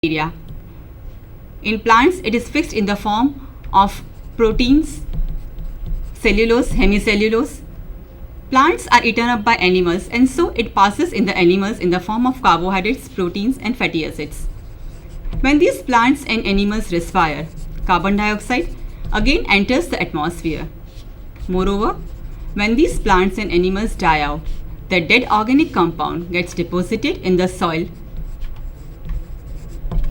bacteria. In plants, it is fixed in the form of proteins, cellulose, hemicellulose. Plants are eaten up by animals, and so it passes in the animals in the form of carbohydrates, proteins, and fatty acids. When these plants and animals respire, carbon dioxide again enters the atmosphere. Moreover, when these plants and animals die out, the dead organic compound gets deposited in the soil.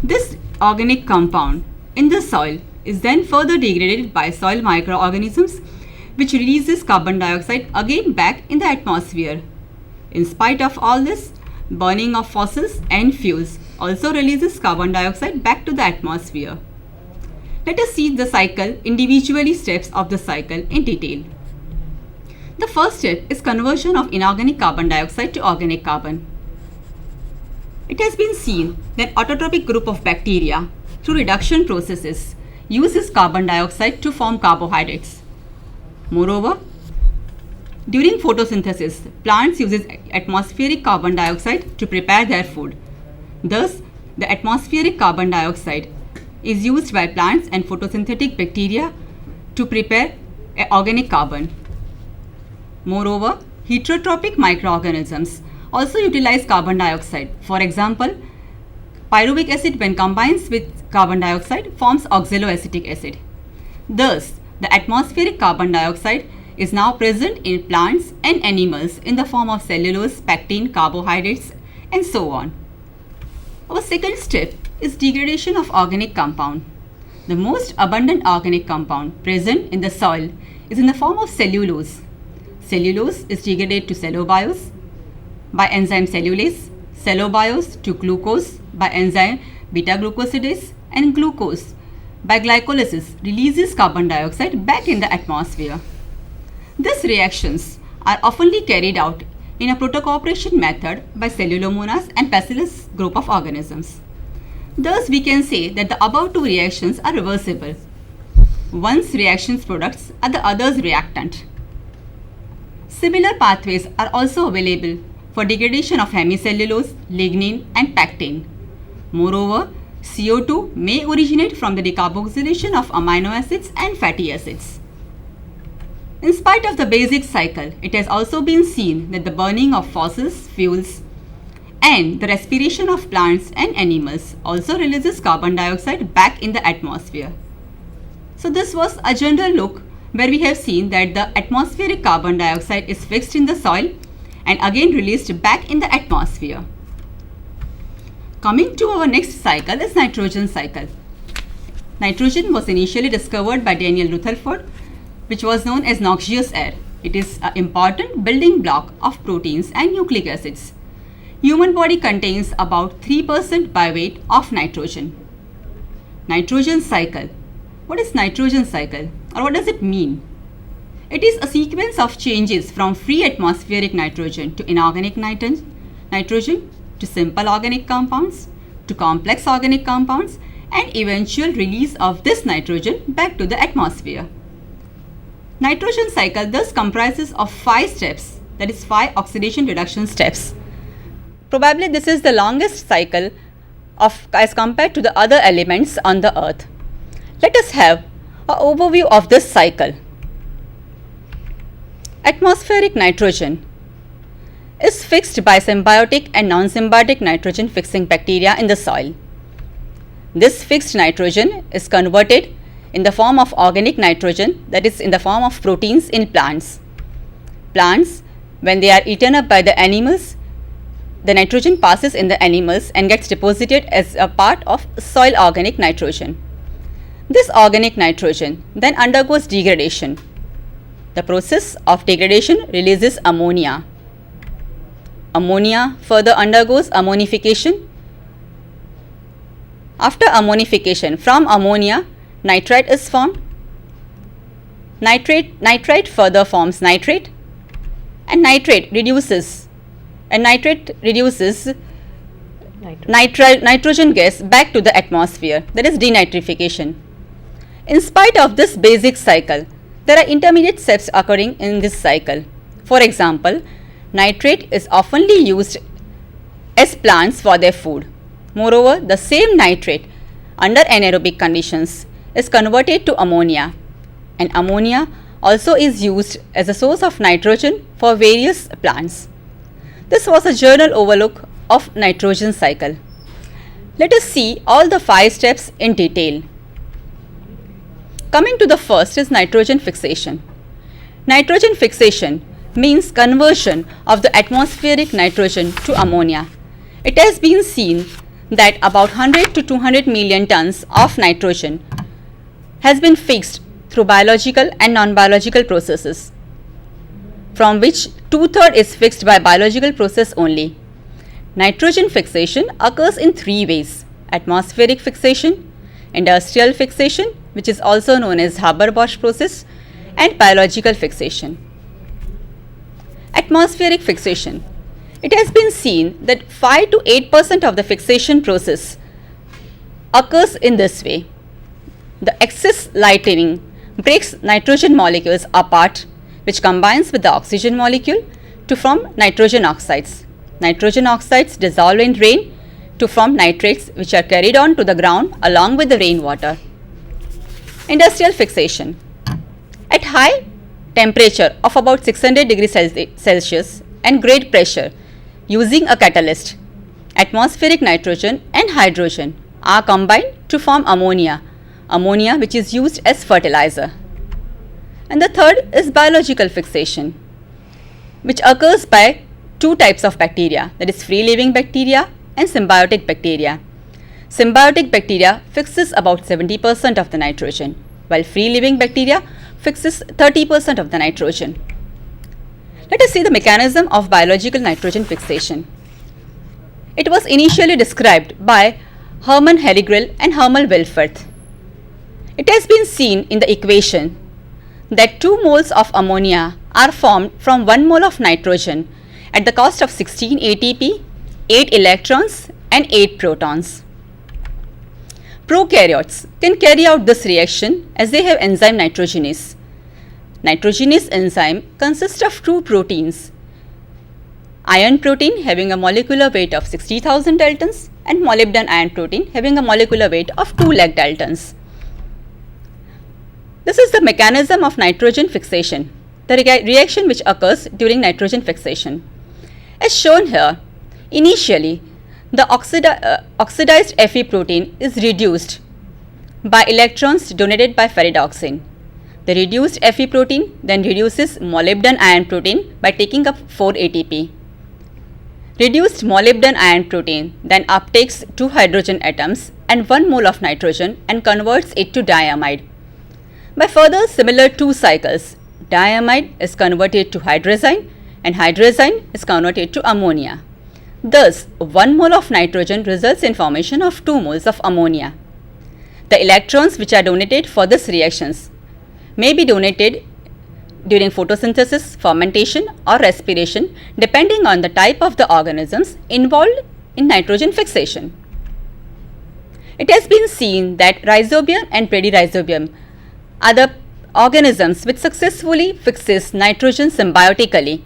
This organic compound in the soil is then further degraded by soil microorganisms, which releases carbon dioxide again back in the atmosphere. In spite of all this, burning of fossils and fuels also releases carbon dioxide back to the atmosphere. Let us see the cycle, individually steps of the cycle in detail. The first step is conversion of inorganic carbon dioxide to organic carbon. It has been seen that autotrophic group of bacteria, through reduction processes, uses carbon dioxide to form carbohydrates. Moreover, during photosynthesis, plants uses atmospheric carbon dioxide to prepare their food. Thus, the atmospheric carbon dioxide is used by plants and photosynthetic bacteria to prepare organic carbon. Moreover, heterotrophic microorganisms also utilize carbon dioxide. For example, pyruvic acid, when combines with carbon dioxide, forms oxaloacetic acid. Thus, the atmospheric carbon dioxide is now present in plants and animals in the form of cellulose, pectin, carbohydrates, and so on. Our second step is degradation of organic compound. The most abundant organic compound present in the soil is in the form of cellulose. Cellulose is degraded to cellobiose by enzyme cellulase, cellobiose to glucose by enzyme beta-glucosidase, and glucose by glycolysis releases carbon dioxide back in the atmosphere. These reactions are oftenly carried out in a protocooperation method by Cellulomonas and Bacillus group of organisms. Thus, we can say that the above two reactions are reversible. One's reaction's products are the other's reactant. Similar pathways are also available for degradation of hemicellulose, lignin, and pectin. Moreover, CO2 may originate from the decarboxylation of amino acids and fatty acids. In spite of the basic cycle, it has also been seen that the burning of fossils, fuels, and the respiration of plants and animals also releases carbon dioxide back in the atmosphere. So this was a general look where we have seen that the atmospheric carbon dioxide is fixed in the soil and again released back in the atmosphere. Coming to our next cycle is nitrogen cycle. Nitrogen was initially discovered by Daniel Rutherford, which was known as noxious air. It is an important building block of proteins and nucleic acids. Human body contains about 3% by weight of nitrogen. Nitrogen cycle. What is nitrogen cycle, or what does it mean? It is a sequence of changes from free atmospheric nitrogen to inorganic nitrogen to simple organic compounds to complex organic compounds and eventual release of this nitrogen back to the atmosphere. Nitrogen cycle thus comprises of 5 steps, that is 5 oxidation reduction steps. Probably this is the longest cycle as compared to the other elements on the earth. Let us have an overview of this cycle. Atmospheric nitrogen is fixed by symbiotic and non-symbiotic nitrogen fixing bacteria in the soil. This fixed nitrogen is converted in the form of organic nitrogen, that is in the form of proteins in plants. Plants, when they are eaten up by the animals, the nitrogen passes in the animals and gets deposited as a part of soil organic nitrogen. This organic nitrogen then undergoes degradation. The process of degradation releases ammonia. Ammonia further undergoes ammonification. After ammonification, from ammonia, nitrite is formed. Nitrite further forms nitrate, and nitrate reduces nitrogen gas back to the atmosphere, that is denitrification. In spite of this basic cycle, there are intermediate steps occurring in this cycle. For example, nitrate is oftenly used as plants for their food. Moreover, the same nitrate under anaerobic conditions is converted to ammonia, and ammonia also is used as a source of nitrogen for various plants. This was a journal overlook of nitrogen cycle. Let us see all the 5 steps in detail. Coming to the first is nitrogen fixation. Nitrogen fixation means conversion of the atmospheric nitrogen to ammonia. It has been seen that about 100 to 200 million tons of nitrogen has been fixed through biological and non-biological processes, from which 2/3 is fixed by biological process only. Nitrogen fixation occurs in 3 ways: atmospheric fixation, industrial fixation, which is also known as Haber-Bosch process, and biological fixation. Atmospheric fixation. It has been seen that 5 to 8% of the fixation process occurs in this way. The excess lightning breaks nitrogen molecules apart, which combines with the oxygen molecule to form nitrogen oxides. Nitrogen oxides dissolve in rain to form nitrates, which are carried on to the ground along with the rainwater. Industrial fixation. At high temperature of about 600 degrees Celsius and great pressure, using a catalyst, atmospheric nitrogen and hydrogen are combined to form ammonia, which is used as fertilizer. And the third is biological fixation, which occurs by 2 types of bacteria, that is free living bacteria and symbiotic bacteria. Symbiotic bacteria fixes about 70% of the nitrogen, while free living bacteria fixes 30% of the nitrogen. Let us see the mechanism of biological nitrogen fixation. It was initially described by Herman Hellriegel and Herman Wilfarth. It has been seen in the equation that 2 moles of ammonia are formed from 1 mole of nitrogen at the cost of 16 ATP, 8 electrons and 8 protons. Prokaryotes can carry out this reaction as they have enzyme nitrogenase. Nitrogenase enzyme consists of 2 proteins: iron protein having a molecular weight of 60,000 daltons and molybdenum iron protein having a molecular weight of 2 lakh daltons. This is the mechanism of nitrogen fixation, the reaction which occurs during nitrogen fixation. As shown here, initially the oxidized Fe protein is reduced by electrons donated by ferredoxin. The reduced Fe protein then reduces molybdenum iron protein by taking up 4 ATP. Reduced molybdenum iron protein then uptakes 2 hydrogen atoms and 1 mole of nitrogen and converts it to diamide. By further similar 2 cycles, diamide is converted to hydrazine and hydrazine is converted to ammonia. Thus, 1 mole of nitrogen results in formation of 2 moles of ammonia. The electrons which are donated for these reactions may be donated during photosynthesis, fermentation or respiration depending on the type of the organisms involved in nitrogen fixation. It has been seen that Rhizobium and Bradyrhizobium are the organisms which successfully fixes nitrogen symbiotically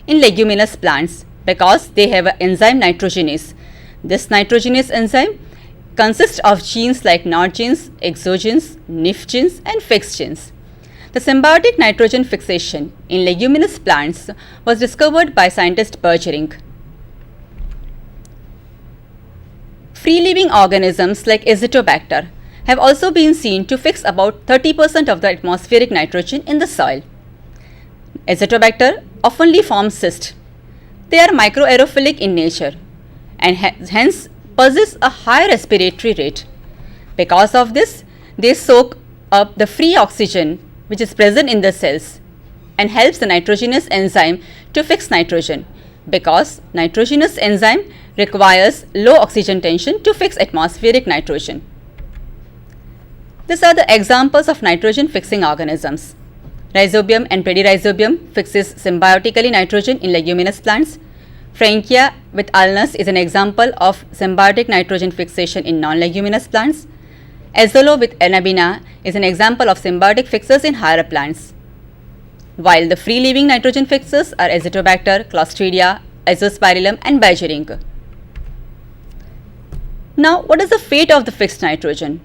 in leguminous plants because they have an enzyme nitrogenase. This nitrogenase enzyme consists of genes like NOT genes, exogenes, NIF genes and FIX genes. The symbiotic nitrogen fixation in leguminous plants was discovered by scientist Bergering. Free-living organisms like Azotobacter have also been seen to fix about 30% of the atmospheric nitrogen in the soil. Azotobacter oftenly form cysts. They are microaerophilic in nature and hence possess a high respiratory rate. Because of this, they soak up the free oxygen which is present in the cells and helps the nitrogenase enzyme to fix nitrogen, because nitrogenase enzyme requires low oxygen tension to fix atmospheric nitrogen. These are the examples of nitrogen fixing organisms. Rhizobium and Bradyrhizobium fixes symbiotically nitrogen in leguminous plants. Frankia with ulnus is an example of symbiotic nitrogen fixation in non-leguminous plants. Azolo with anabina is an example of symbiotic fixers in higher plants. While the free-living nitrogen fixers are Azotobacter, Clostridia, Azospirillum and Bergering. Now, what is the fate of the fixed nitrogen?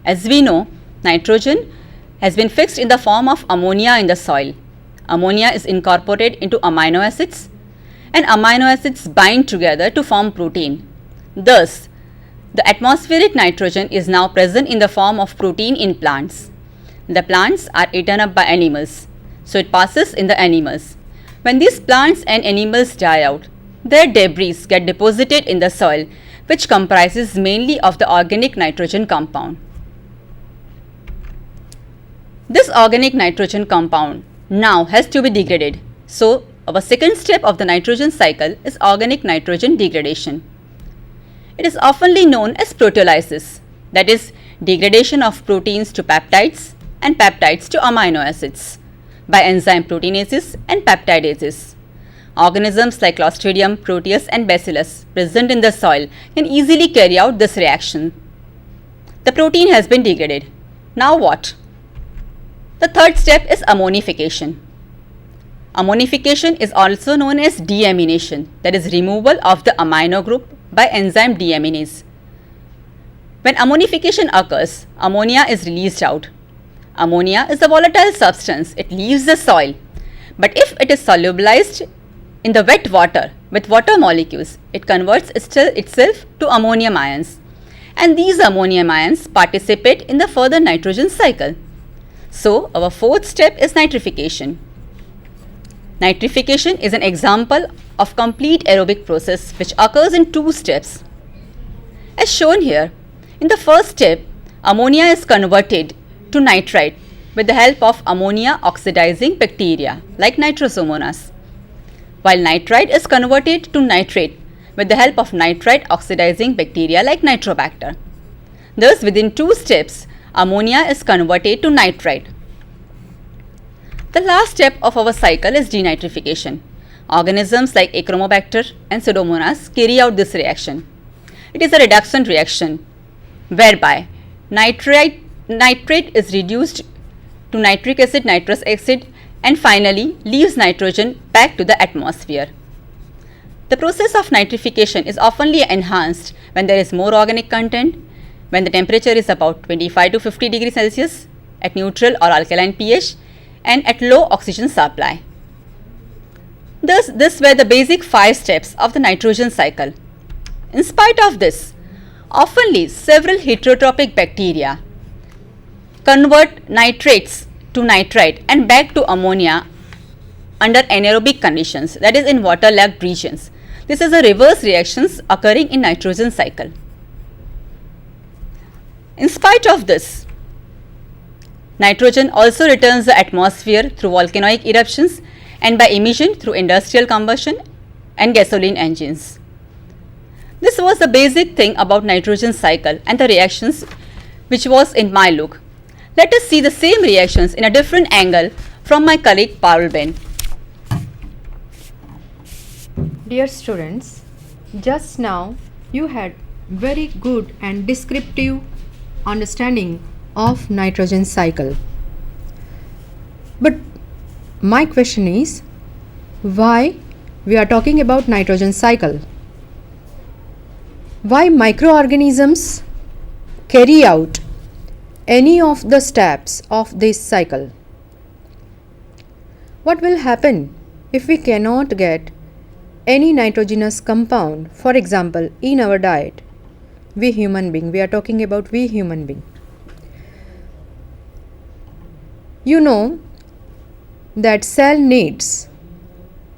As we know, nitrogen has been fixed in the form of ammonia in the soil. Ammonia is incorporated into amino acids, and amino acids bind together to form protein. Thus, the atmospheric nitrogen is now present in the form of protein in plants. The plants are eaten up by animals, so it passes in the animals. When these plants and animals die out, their debris get deposited in the soil, which comprises mainly of the organic nitrogen compound. This organic nitrogen compound now has to be degraded. So, our second step of the nitrogen cycle is organic nitrogen degradation. It is oftenly known as proteolysis, that is, degradation of proteins to peptides and peptides to amino acids by enzyme proteinases and peptidases. Organisms like Clostridium, Proteus and Bacillus present in the soil can easily carry out this reaction. The protein has been degraded. Now what? The third step is ammonification. Ammonification is also known as deamination, that is removal of the amino group by enzyme deaminase. When ammonification occurs, ammonia is released out. Ammonia is a volatile substance. It leaves the soil. But if it is solubilized in the wet water with water molecules, it converts itself to ammonium ions. And these ammonium ions participate in the further nitrogen cycle. So, our fourth step is nitrification. Nitrification is an example of complete aerobic process which occurs in two steps. As shown here, in the first step, ammonia is converted to nitrite with the help of ammonia oxidizing bacteria like Pseudomonas, while nitrite is converted to nitrate with the help of nitrite oxidizing bacteria like Nitrobacter. Thus, within two steps, ammonia is converted to nitrite. The last step of our cycle is denitrification. Organisms like Achromobacter and Pseudomonas carry out this reaction. It is a reduction reaction whereby nitrate is reduced to nitric acid, nitrous acid, and finally leaves nitrogen back to the atmosphere. The process of nitrification is oftenly enhanced when there is more organic content, when the temperature is about 25 to 50 degrees Celsius, at neutral or alkaline pH, and at low oxygen supply. Thus, these were the basic 5 steps of the nitrogen cycle. In spite of this, oftenly several heterotrophic bacteria convert nitrates to nitrite and back to ammonia under anaerobic conditions, that is in water-lagged regions. This is a reverse reactions occurring in nitrogen cycle. In spite of this, nitrogen also returns the atmosphere through volcanic eruptions and by emission through industrial combustion and gasoline engines. This was the basic thing about nitrogen cycle and the reactions which was in my look. Let us see the same reactions in a different angle from my colleague Parul Ben. Dear students, just now you had very good and descriptive understanding of nitrogen cycle. But my question is, why we are talking about nitrogen cycle? Why microorganisms carry out any of the steps of this cycle? What will happen if we cannot get any nitrogenous compound, for example, in our diet? We human being, we are talking about we human being. You know that cell needs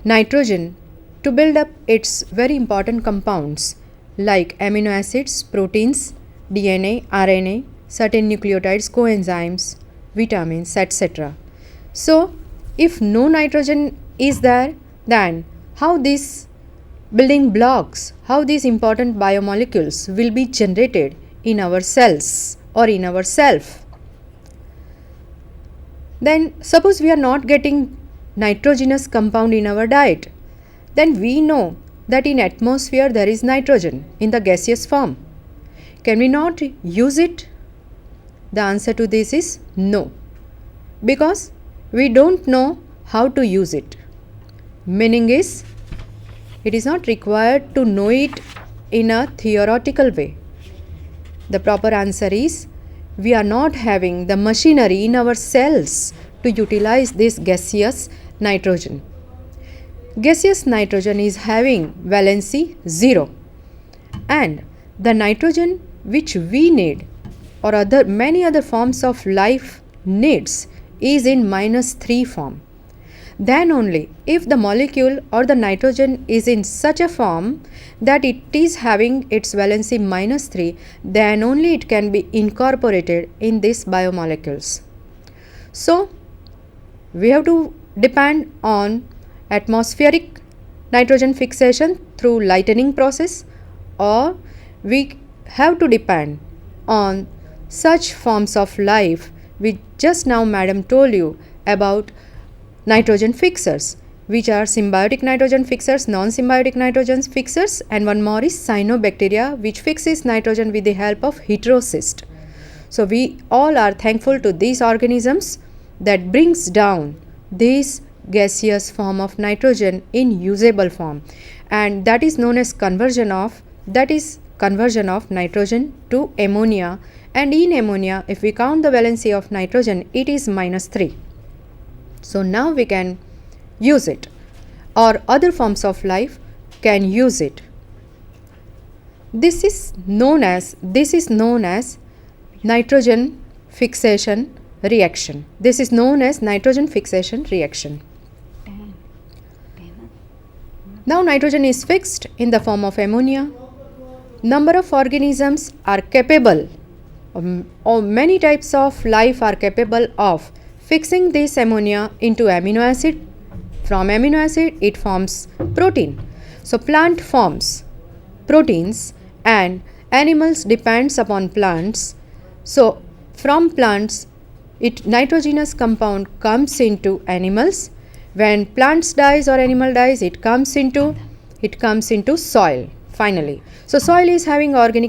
nitrogen to build up its very important compounds like amino acids, proteins, DNA, RNA, certain nucleotides, coenzymes, vitamins, etc. So, if no nitrogen is there, then how these building blocks, how these important biomolecules will be generated in our cells or in our self? Then suppose we are not getting nitrogenous compound in our diet, then we know that in atmosphere there is nitrogen in the gaseous form. Can we not use it? The answer to this is no, because we don't know how to use it. Meaning is, it is not required to know it in a theoretical way. The proper answer is we are not having the machinery in our cells to utilize this gaseous nitrogen. Gaseous nitrogen is having valency 0, and the nitrogen which we need or many other forms of life needs is in -3 form. Then only if the molecule or the nitrogen is in such a form that it is having its valency -3, then only it can be incorporated in these biomolecules. So we have to depend on atmospheric nitrogen fixation through lightening process, or we have to depend on such forms of life which just now madam told you about nitrogen fixers, which are symbiotic nitrogen fixers, non-symbiotic nitrogen fixers, and one more is cyanobacteria, which fixes nitrogen with the help of heterocyst. So we all are thankful to these organisms that brings down this gaseous form of nitrogen in usable form, and that is known as conversion of nitrogen to ammonia. And in ammonia, if we count the valency of nitrogen, it is -3. So now we can use it, or other forms of life can use it. This is known as nitrogen fixation reaction. This is known as nitrogen fixation reaction. Now nitrogen is fixed in the form of ammonia. Number of organisms are capable, or many types of life are capable of fixing this ammonia into amino acid. From amino acid it forms protein. So plant forms proteins and animals depends upon plants. So from plants nitrogenous compound comes into animals. When plants dies or animal dies, it comes into soil finally. So soil is having organic